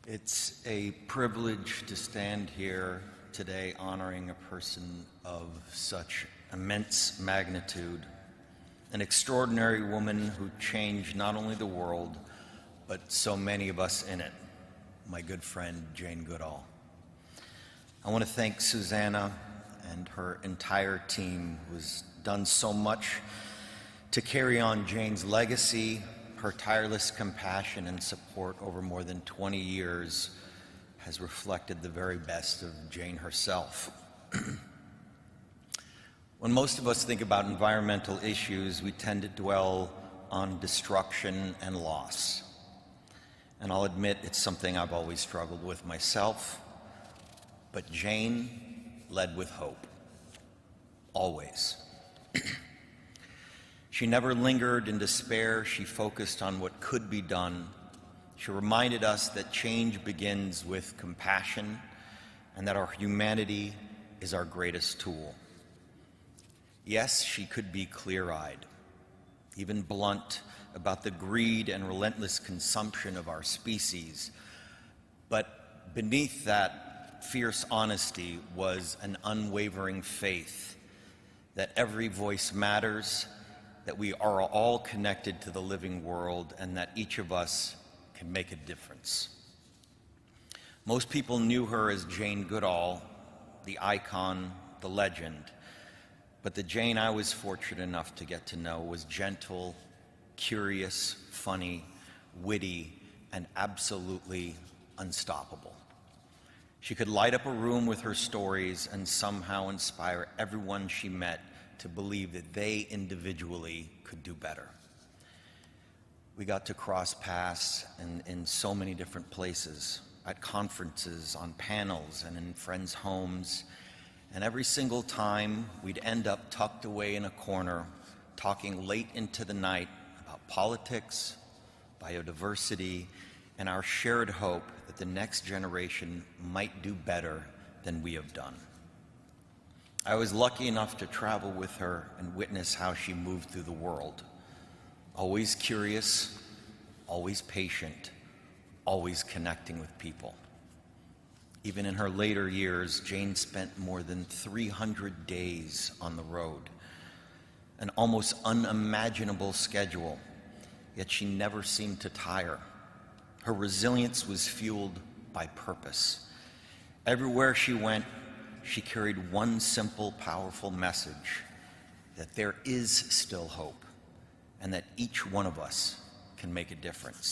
It's a privilege to stand here today honoring a person of such immense magnitude, an extraordinary woman who changed not only the world, but so many of us in it, my good friend Jane Goodall. I want to thank Susanna and her entire team who has done so much to carry on Jane's legacy. Her tireless compassion and support over more than 20 years has reflected the very best of Jane herself. When most of us think about environmental issues, we tend to dwell on destruction and loss. And I'll admit it's something I've always struggled with myself, but Jane led with hope, always. She never lingered in despair. She focused on what could be done. She reminded us that change begins with compassion and that our humanity is our greatest tool. Yes, she could be clear-eyed, even blunt about the greed and relentless consumption of our species. But beneath that fierce honesty was an unwavering faith that every voice matters, that we are all connected to the living world, and that each of us can make a difference. Most people knew her as Jane Goodall, the icon, the legend. But the Jane I was fortunate enough to get to know was gentle, curious, funny, witty, and absolutely unstoppable. She could light up a room with her stories and somehow inspire everyone she met to believe that they individually could do better. We got to cross paths in so many different places, at conferences, on panels, and in friends' homes. And every single time, we'd end up tucked away in a corner, talking late into the night about politics, biodiversity, and our shared hope that the next generation might do better than we have done. I was lucky enough to travel with her and witness how she moved through the world. Always curious, always patient, always connecting with people. Even in her later years, Jane spent more than 300 days on the road, an almost unimaginable schedule, yet she never seemed to tire. Her resilience was fueled by purpose. Everywhere she went, she carried one simple, powerful message, that there is still hope and that each one of us can make a difference.